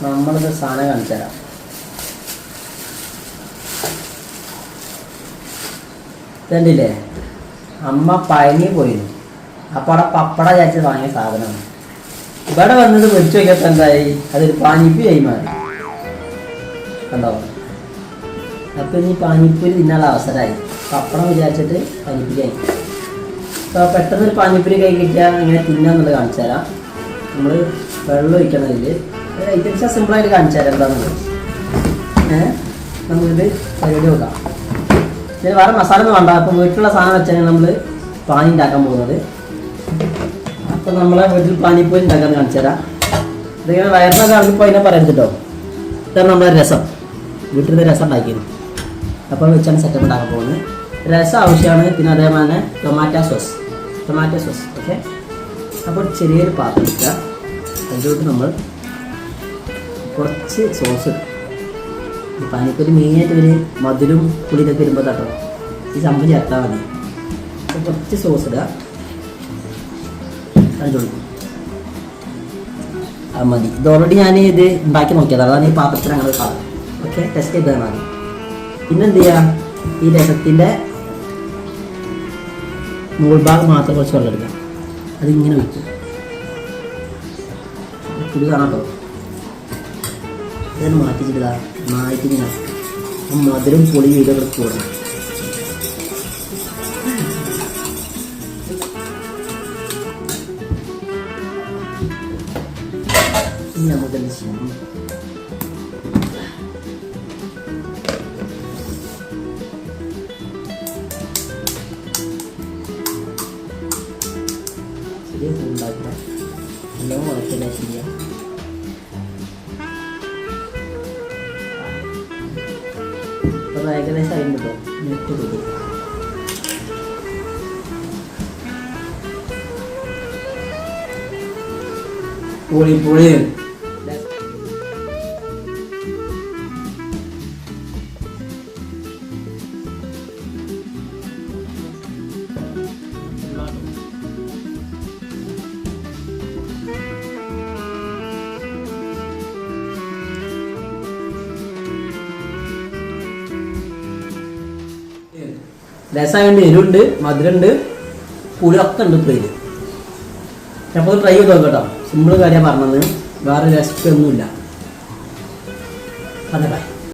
നമ്മളിത് സാധനം കാണിച്ചു തരാം. ഇതല്ലേ അമ്മ പഴനി പോയിരുന്നു. അപ്പോൾ അവിടെ പപ്പട ചാച്ചത് വാങ്ങിയ സാധനമാണ്. ഇവിടെ വന്നത് പൊരിച്ചു വയ്ക്കാത്ത എന്തായി, അതൊരു പാനിപ്പൂരി മാറി. കണ്ടോ? അപ്പം ഇനി പാനിപ്പൂരി തിന്നാനുള്ള അവസരമായി. പപ്പടം വിചാരിച്ചിട്ട് പാനിപ്പൂരി ആയി. അപ്പോൾ പെട്ടെന്നൊരു പാനിപ്പൂരി കൈ കിട്ടിയാൽ ഇങ്ങനെ തിന്നാന്നുള്ളത് കാണിച്ചു തരാം. നമ്മൾ വെള്ളം ഒഴിക്കണതിൽ ഐറ്റംസ് സിമ്പിളായിട്ട് കാണിച്ചു തരാം എന്താണെന്നുള്ളത്. നമുക്കിത് പരിപാടി നോക്കാം. ഇതിന് വേറെ മസാല ഒന്നും വേണ്ട. അപ്പം വീട്ടിലുള്ള സാധനം വെച്ചാൽ നമ്മൾ പാനി ഉണ്ടാക്കാൻ പോകുന്നത്. അപ്പം നമ്മളെ വീട്ടിൽ പാനിപ്പൂരി ഉണ്ടാക്കാൻ കാണിച്ചു തരാം. ഇതിങ്ങനെ വയറിനൊക്കെ ആണെങ്കിൽ അതിനെ പറയുന്നത് കേട്ടോ. ഇതാണ് നമ്മളെ രസം. വീട്ടിൽ നിന്ന് രസം ഉണ്ടാക്കിയിരുന്നു. അപ്പോൾ വെച്ചാണ് സെറ്റപ്പ് ഉണ്ടാക്കാൻ പോകുന്നത്. രസം ആവശ്യമാണ്. പിന്നെ അതേപോലെ തന്നെ ടൊമാറ്റോ സോസ്. ഓക്കെ. അപ്പോൾ ചെറിയൊരു പാത്രം ഇട്ടുക. അതിലോട്ട് നമ്മൾ കുറച്ച് സോസ് ഇടും. പാനിപ്പൂരി മെയിനായിട്ട് ഒരു മധുരം പുളിയൊക്കെ വരുമ്പോൾ തട്ടോ ഈ സംഭവം ചേർത്താൽ മതി. അപ്പോൾ കുറച്ച് സോസ് ഇടുക. അതിലോട്ട് മതി. ഇത് ഓൾറെഡി ഞാൻ ഇത് ഉണ്ടാക്കി നോക്കിയതാണ്. അതാണ് ഈ പാത്രത്തിൽ അങ്ങനെ കാണും. ഓക്കെ, ടെസ്റ്റ് ചെയ്താൽ മതി. പിന്നെന്ത് ചെയ്യുക, ഈ രസത്തിൻ്റെ മുകൾ ഭാഗം മാത്രം കുറച്ച് വെള്ളം എടുക്കുക. അതിങ്ങനെ വയ്ക്കുക. ഇത് കാണാം കേട്ടോ. ഇതൊന്ന് മാറ്റിച്ചിട്ട് മാറ്റിങ്ങനെ മധുരം പൊളി വീടുകൾ കൂടണം. ഇനി നമുക്കെന്ത് ചെയ്യാം, ചെറിയ ഉണ്ടാക്കുക. എല്ലാം വളർത്തില്ല ചെയ്യാം. അപ്പോൾ ഏകദേശം അതിന് കേട്ടോ നെറ്റ് കൊടുക്കും. പൊളി രസമായതുകൊണ്ട് എരിവുണ്ട്, മധുരമുണ്ട്, പുളിയൊക്കെ ഉണ്ട്. ഇപ്പോൾ ഇത് അപ്പോൾ ട്രൈ ചെയ്ത് നോക്കട്ടോ. സിമ്പിൾ കാര്യം പറഞ്ഞത്, വേറെ റെസിപ്പി ഒന്നുമില്ല. അതെ, ബൈ.